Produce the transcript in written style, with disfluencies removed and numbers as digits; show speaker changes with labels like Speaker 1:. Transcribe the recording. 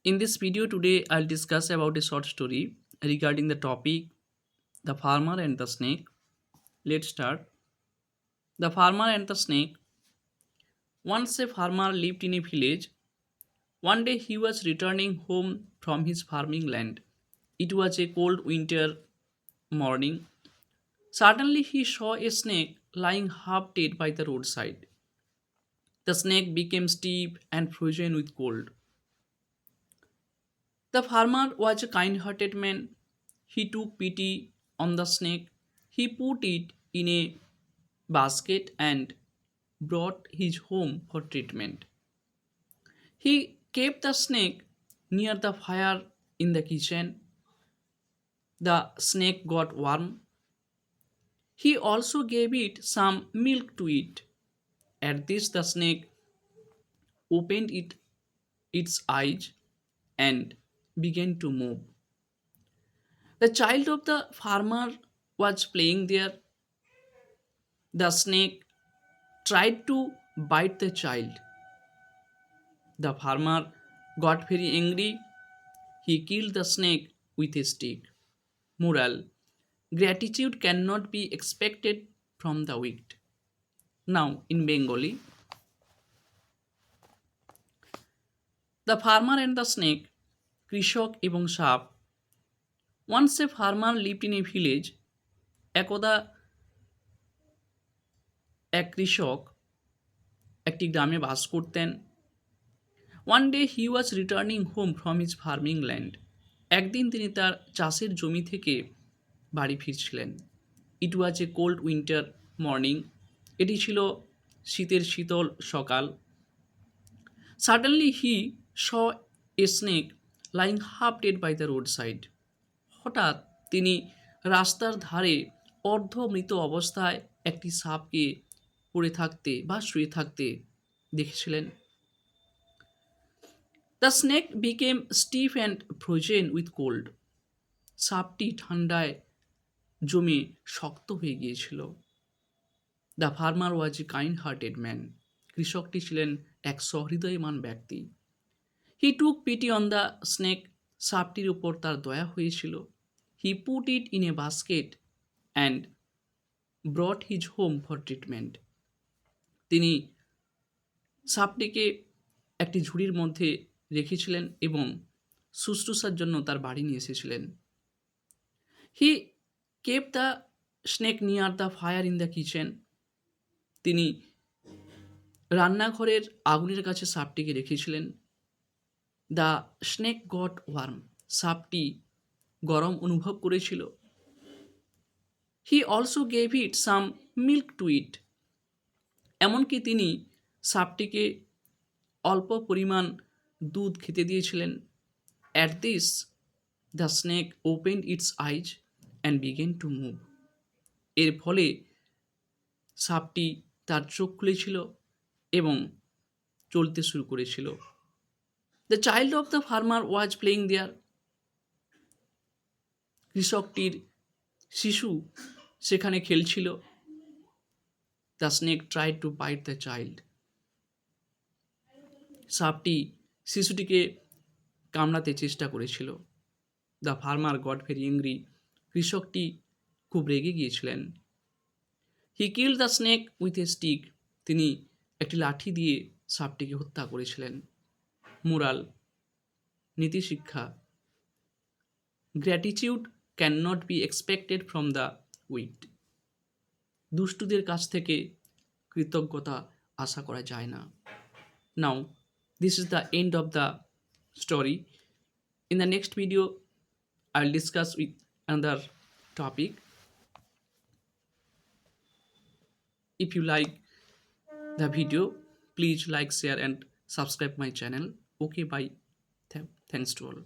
Speaker 1: In this video today, I'll discuss about a short story regarding the topic the farmer and the snake. Let's start. The farmer and the snake. Once a farmer lived in a village. One day he was returning home from his farming land. It was a cold winter morning. Suddenly he saw a snake lying half dead by the roadside. The snake became stiff and frozen with cold. The farmer was a kind hearted man. He took pity on the snake. He put it in a basket and brought his home for treatment. He kept the snake near the fire in the kitchen. The snake got warm. He also gave it some milk to eat. At this, the snake opened its eyes and began to move. The child of the farmer was playing there. The snake tried to bite the child. The farmer got very angry. He killed the snake with a stick. Moral: gratitude cannot be expected from the wicked. Now, in Bengali, the farmer and the snake, কৃষক এবং সাপ. Once a farmer lived in a village. একদা এক কৃষক একটি গ্রামে বাস করতেন. One day he was returning home from his farming land. একদিন তিনি তার চাষের জমি থেকে বাড়ি ফিরছিলেন. It was a cold winter morning. এটি ছিল শীতের শীতল সকাল. Suddenly he saw a snake lying half dead by the roadside. হঠাৎ তিনি রাস্তার ধারে অর্ধমৃত অবস্থায় একটি সাপকে পড়ে থাকতে বা শুয়ে থাকতে দেখেছিলেন. The snake became stiff and frozen with cold. সাপটি ঠান্ডায় জমে শক্ত হয়ে গিয়েছিল. The farmer was a kind hearted man. কৃষকটি ছিলেন এক সহৃদয়মান ব্যক্তি. He took pity on the snake. সাপটির উপর তার দয়া হয়েছিল. He put it in a basket and brought his home for treatment. তিনি সাপটিকে একটি ঝুড়ির মধ্যে রেখেছিলেন এবং শুশ্রূষার জন্য তার বাড়ি নিয়ে এসেছিলেন. He kept the snake near the fire in the kitchen. তিনি রান্নাঘরের আগুনের কাছে সাপটিকে রেখেছিলেন. The snake got warm. সাপটি গরম অনুভব করেছিল. He also gave it some milk to eat. এমনকি তিনি সাপটিকে অল্প পরিমাণ দুধ খেতে দিয়েছিলেন. At this the snake opened its eyes and began to move. এর ফলে সাপটি তার চোখ খুলেছিল এবং চলতে শুরু করেছিল. The child of the farmer was playing there. কৃষকটির শিশু সেখানে খেলছিল. The snake tried to bite the child. সাপটি শিশুটিকে কামড়াতে চেষ্টা করেছিল. The farmer got very angry. কৃষকটি খুব রেগে গিয়েছিলেন. He kill the snake with a stick. তিনি একটি লাঠি দিয়ে সাপটিকে হত্যা করেছিলেন. মোরাল: নীতিশিক্ষা, gratitude can not be expected from the wicked. দুষ্টুদের কাছ থেকে কৃতজ্ঞতা আশা করা যায় না. নাও this is the end of the story. In the next video I'll discuss with another topic. If you like the video, please like, share and subscribe my channel. Okay, bye. Thanks to all.